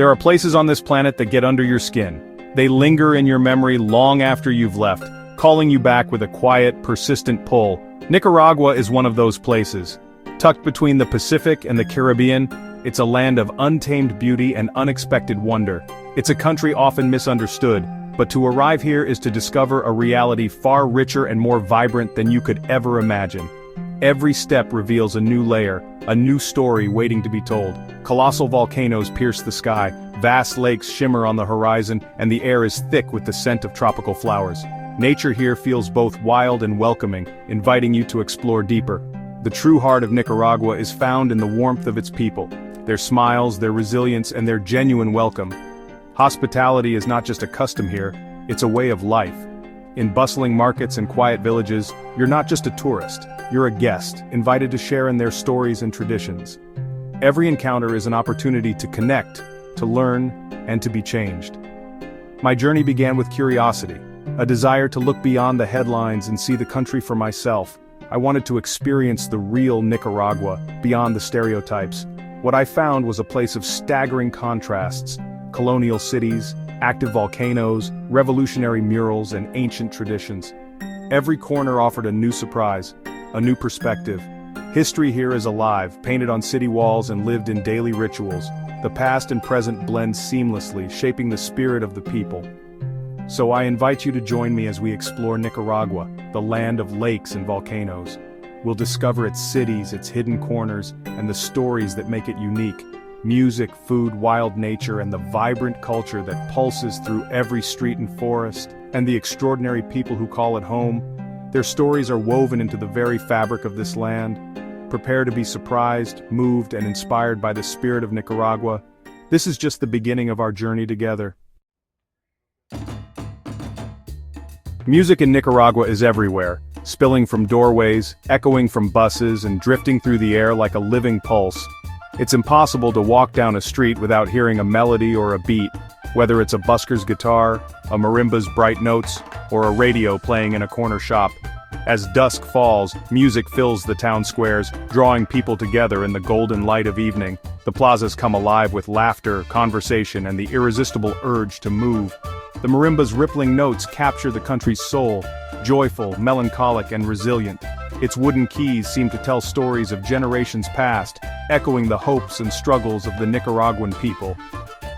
There are places on this planet that get under your skin. They linger in your memory long after you've left, calling you back with a quiet, persistent pull. Nicaragua is one of those places. Tucked between the Pacific and the Caribbean, it's a land of untamed beauty and unexpected wonder. It's a country often misunderstood, but to arrive here is to discover a reality far richer and more vibrant than you could ever imagine. Every step reveals a new layer, a new story waiting to be told. Colossal volcanoes pierce the sky, vast lakes shimmer on the horizon, and the air is thick with the scent of tropical flowers. Nature here feels both wild and welcoming, inviting you to explore deeper. The true heart of Nicaragua is found in the warmth of its people, their smiles, their resilience, and their genuine welcome. Hospitality is not just a custom here, it's a way of life. In bustling markets and quiet villages, you're not just a tourist, you're a guest, invited to share in their stories and traditions. Every encounter is an opportunity to connect, to learn, and to be changed. My journey began with curiosity, a desire to look beyond the headlines and see the country for myself. I wanted to experience the real Nicaragua, beyond the stereotypes. What I found was a place of staggering contrasts: colonial cities, active volcanoes, revolutionary murals, and ancient traditions. Every corner offered a new surprise, a new perspective. History here is alive, painted on city walls and lived in daily rituals. The past and present blend seamlessly, shaping the spirit of the people. So I invite you to join me as we explore Nicaragua, the land of lakes and volcanoes. We'll discover its cities, its hidden corners, and the stories that make it unique. Music, food, wild nature, and the vibrant culture that pulses through every street and forest, and the extraordinary people who call it home. Their stories are woven into the very fabric of this land. Prepare to be surprised, moved, and inspired by the spirit of Nicaragua. This is just the beginning of our journey together. Music in Nicaragua is everywhere, spilling from doorways, echoing from buses, and drifting through the air like a living pulse. It's impossible to walk down a street without hearing a melody or a beat, whether it's a busker's guitar, a marimba's bright notes, or a radio playing in a corner shop. As dusk falls, music fills the town squares, drawing people together in the golden light of evening. The plazas come alive with laughter, conversation, and the irresistible urge to move. The marimba's rippling notes capture the country's soul, joyful, melancholic, and resilient. Its wooden keys seem to tell stories of generations past, echoing the hopes and struggles of the Nicaraguan people.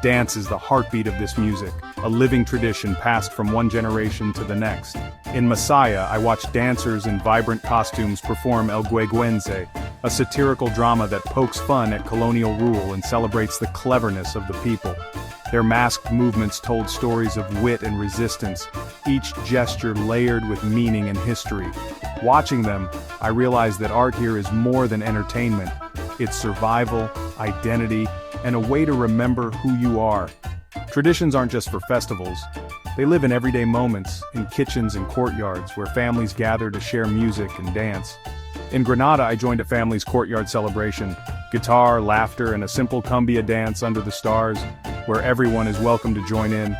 Dance is the heartbeat of this music, a living tradition passed from one generation to the next. In Masaya, I watched dancers in vibrant costumes perform El Güegüense, a satirical drama that pokes fun at colonial rule and celebrates the cleverness of the people. Their masked movements told stories of wit and resistance, each gesture layered with meaning and history. Watching them, I realized that art here is more than entertainment. It's survival, identity, and a way to remember who you are. Traditions aren't just for festivals. They live in everyday moments, in kitchens and courtyards where families gather to share music and dance. In Granada, I joined a family's courtyard celebration. Guitar, laughter, and a simple cumbia dance under the stars, where everyone is welcome to join in.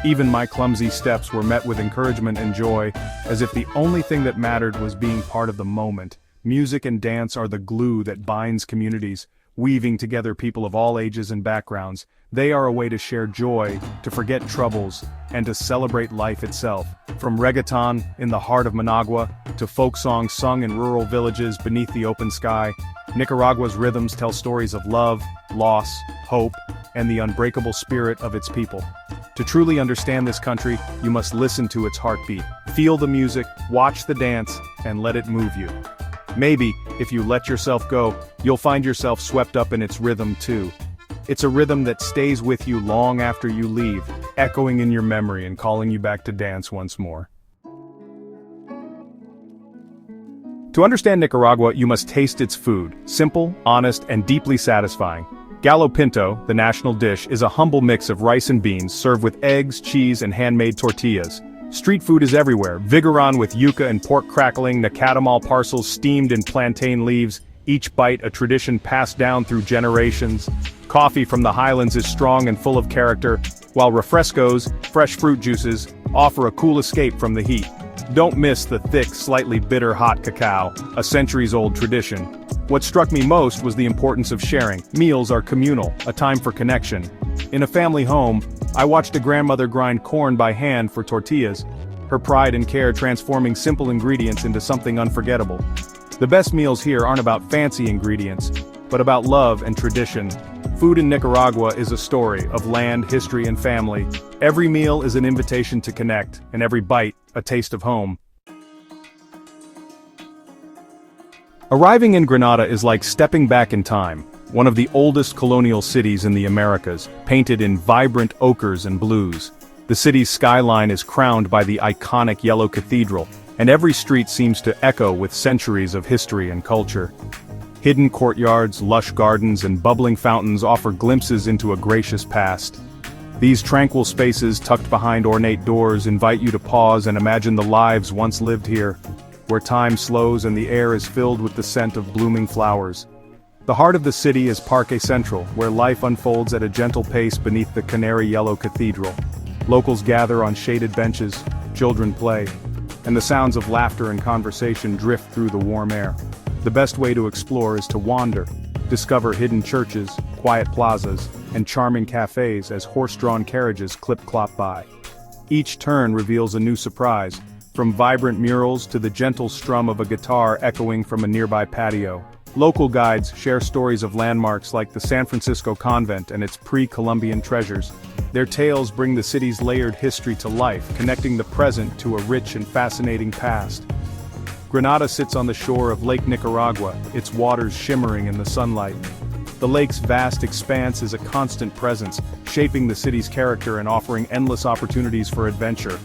Even my clumsy steps were met with encouragement and joy, as if the only thing that mattered was being part of the moment. Music and dance are the glue that binds communities, weaving together people of all ages and backgrounds. They are a way to share joy, to forget troubles, and to celebrate life itself. From reggaeton in the heart of Managua, to folk songs sung in rural villages beneath the open sky, Nicaragua's rhythms tell stories of love, loss, hope, and the unbreakable spirit of its people. To truly understand this country, you must listen to its heartbeat. Feel the music, watch the dance, and let it move you. Maybe, if you let yourself go, you'll find yourself swept up in its rhythm too. It's a rhythm that stays with you long after you leave, echoing in your memory and calling you back to dance once more. To understand Nicaragua, you must taste its food, simple, honest, and deeply satisfying. Gallo pinto, the national dish, is a humble mix of rice and beans served with eggs, cheese, and handmade tortillas. Street food is everywhere, vigoron with yuca and pork crackling, nacatamal parcels steamed in plantain leaves, each bite a tradition passed down through generations. Coffee from the highlands is strong and full of character, while refrescos, fresh fruit juices, offer a cool escape from the heat. Don't miss the thick, slightly bitter hot cacao, a centuries-old tradition. What struck me most was the importance of sharing. Meals are communal, a time for connection. In a family home, I watched a grandmother grind corn by hand for tortillas, her pride and care transforming simple ingredients into something unforgettable. The best meals here aren't about fancy ingredients, but about love and tradition. Food in Nicaragua is a story of land, history, and family. Every meal is an invitation to connect, and every bite, a taste of home. Arriving in Granada is like stepping back in time, one of the oldest colonial cities in the Americas, painted in vibrant ochres and blues. The city's skyline is crowned by the iconic yellow cathedral, and every street seems to echo with centuries of history and culture. Hidden courtyards, lush gardens, and bubbling fountains offer glimpses into a gracious past. These tranquil spaces tucked behind ornate doors invite you to pause and imagine the lives once lived here, where time slows and the air is filled with the scent of blooming flowers. The heart of the city is Parque Central, where life unfolds at a gentle pace beneath the canary yellow cathedral. Locals gather on shaded benches, children play, and the sounds of laughter and conversation drift through the warm air. The best way to explore is to wander, discover hidden churches, quiet plazas, and charming cafes as horse-drawn carriages clip-clop by. Each turn reveals a new surprise, from vibrant murals to the gentle strum of a guitar echoing from a nearby patio. Local guides share stories of landmarks like the San Francisco Convent and its pre-Columbian treasures. Their tales bring the city's layered history to life, connecting the present to a rich and fascinating past. Granada sits on the shore of Lake Nicaragua, its waters shimmering in the sunlight. The lake's vast expanse is a constant presence, shaping the city's character and offering endless opportunities for adventure.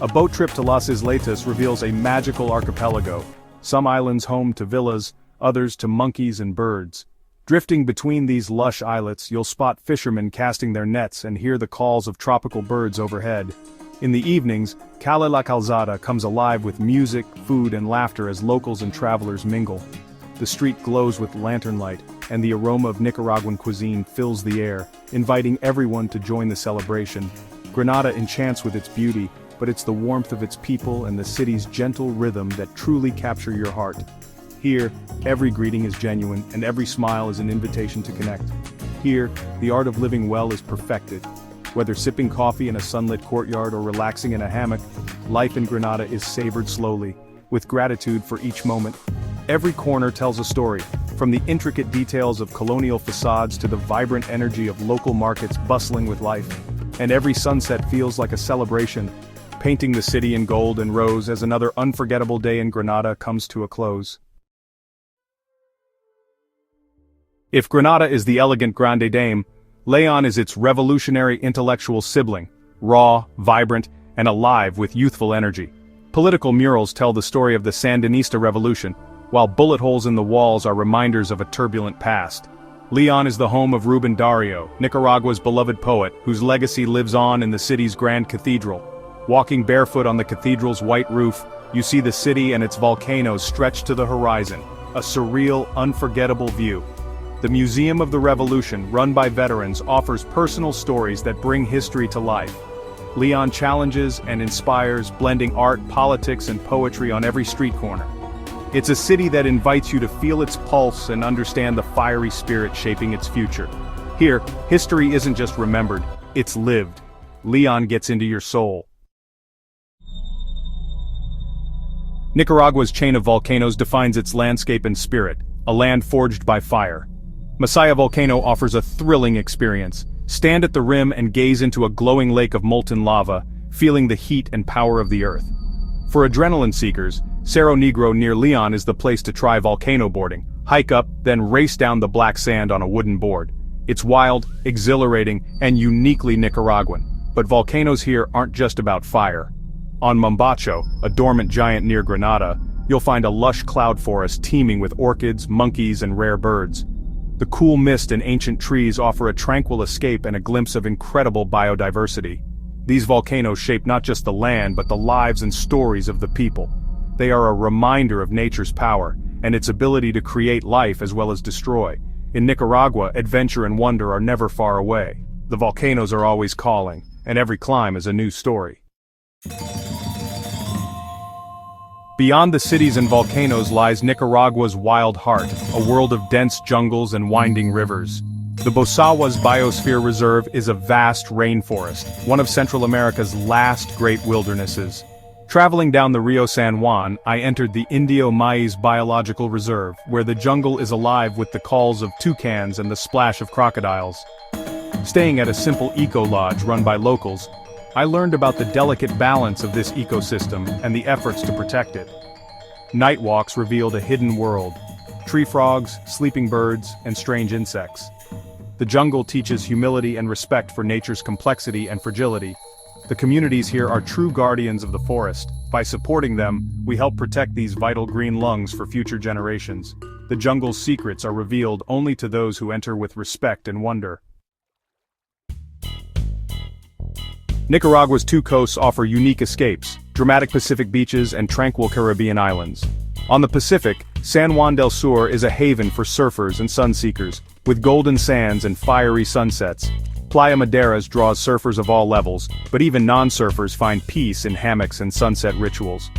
A boat trip to Las Isletas reveals a magical archipelago, some islands home to villas, others to monkeys and birds. Drifting between these lush islets, you'll spot fishermen casting their nets and hear the calls of tropical birds overhead. In the evenings, Calle La Calzada comes alive with music, food, and laughter as locals and travelers mingle. The street glows with lantern light, and the aroma of Nicaraguan cuisine fills the air, inviting everyone to join the celebration. Granada enchants with its beauty, but it's the warmth of its people and the city's gentle rhythm that truly capture your heart. Here, every greeting is genuine, and every smile is an invitation to connect. Here, the art of living well is perfected. Whether sipping coffee in a sunlit courtyard or relaxing in a hammock, life in Granada is savored slowly, with gratitude for each moment. Every corner tells a story, from the intricate details of colonial facades to the vibrant energy of local markets bustling with life. And every sunset feels like a celebration, painting the city in gold and rose as another unforgettable day in Granada comes to a close. If Granada is the elegant Grande Dame, Leon is its revolutionary intellectual sibling, raw, vibrant, and alive with youthful energy. Political murals tell the story of the Sandinista revolution, while bullet holes in the walls are reminders of a turbulent past. Leon is the home of Rubén Darío, Nicaragua's beloved poet, whose legacy lives on in the city's grand cathedral. Walking barefoot on the cathedral's white roof, you see the city and its volcanoes stretched to the horizon, a surreal, unforgettable view. The Museum of the Revolution, run by veterans, offers personal stories that bring history to life. Leon challenges and inspires, blending art, politics, and poetry on every street corner. It's a city that invites you to feel its pulse and understand the fiery spirit shaping its future. Here, history isn't just remembered, it's lived. Leon gets into your soul. Nicaragua's chain of volcanoes defines its landscape and spirit, a land forged by fire. Masaya Volcano offers a thrilling experience. Stand at the rim and gaze into a glowing lake of molten lava, feeling the heat and power of the earth. For adrenaline seekers, Cerro Negro near Leon is the place to try volcano boarding. Hike up, then race down the black sand on a wooden board. It's wild, exhilarating, and uniquely Nicaraguan. But volcanoes here aren't just about fire. On Mombacho, a dormant giant near Granada, you'll find a lush cloud forest teeming with orchids, monkeys, and rare birds. The cool mist and ancient trees offer a tranquil escape and a glimpse of incredible biodiversity. These volcanoes shape not just the land but the lives and stories of the people. They are a reminder of nature's power, and its ability to create life as well as destroy. In Nicaragua, adventure and wonder are never far away. The volcanoes are always calling, and every climb is a new story. Beyond the cities and volcanoes lies Nicaragua's wild heart, a world of dense jungles and winding rivers. The Bosawas Biosphere Reserve is a vast rainforest, one of Central America's last great wildernesses. Traveling down the Rio San Juan, I entered the Indio Maiz Biological Reserve, where the jungle is alive with the calls of toucans and the splash of crocodiles. Staying at a simple eco-lodge run by locals, I learned about the delicate balance of this ecosystem and the efforts to protect it. Night walks revealed a hidden world: tree frogs, sleeping birds, and strange insects. The jungle teaches humility and respect for nature's complexity and fragility. The communities here are true guardians of the forest. By supporting them, we help protect these vital green lungs for future generations. The jungle's secrets are revealed only to those who enter with respect and wonder. Nicaragua's two coasts offer unique escapes: dramatic Pacific beaches and tranquil Caribbean islands. On the Pacific, San Juan del Sur is a haven for surfers and sunseekers, with golden sands and fiery sunsets. Playa Maderas draws surfers of all levels, but even non-surfers find peace in hammocks and sunset rituals.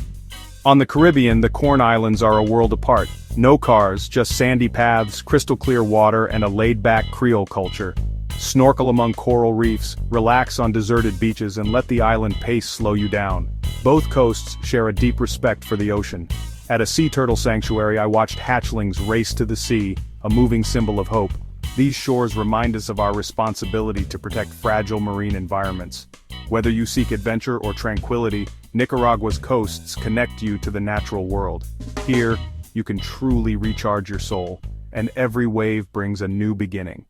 On the Caribbean, the Corn Islands are a world apart. No cars, just sandy paths, crystal clear water, and a laid-back Creole culture. Snorkel among coral reefs, relax on deserted beaches, and let the island pace slow you down. Both coasts share a deep respect for the ocean. At a sea turtle sanctuary, I watched hatchlings race to the sea, a moving symbol of hope. These shores remind us of our responsibility to protect fragile marine environments. Whether you seek adventure or tranquility, Nicaragua's coasts connect you to the natural world. Here, you can truly recharge your soul, and every wave brings a new beginning.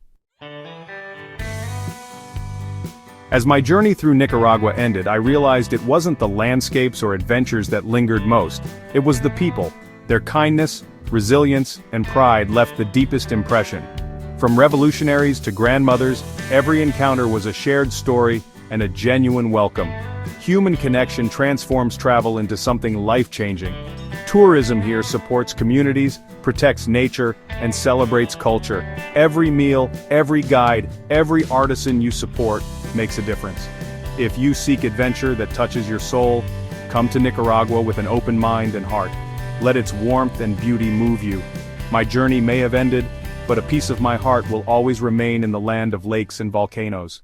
As my journey through Nicaragua ended, I realized it wasn't the landscapes or adventures that lingered most. It was the people. Their kindness, resilience, and pride left the deepest impression. From revolutionaries to grandmothers, every encounter was a shared story and a genuine welcome. Human connection transforms travel into something life-changing. Tourism here supports communities, protects nature, and celebrates culture. Every meal, every guide, every artisan you support makes a difference. If you seek adventure that touches your soul, come to Nicaragua with an open mind and heart. Let its warmth and beauty move you. My journey may have ended, but a piece of my heart will always remain in the land of lakes and volcanoes.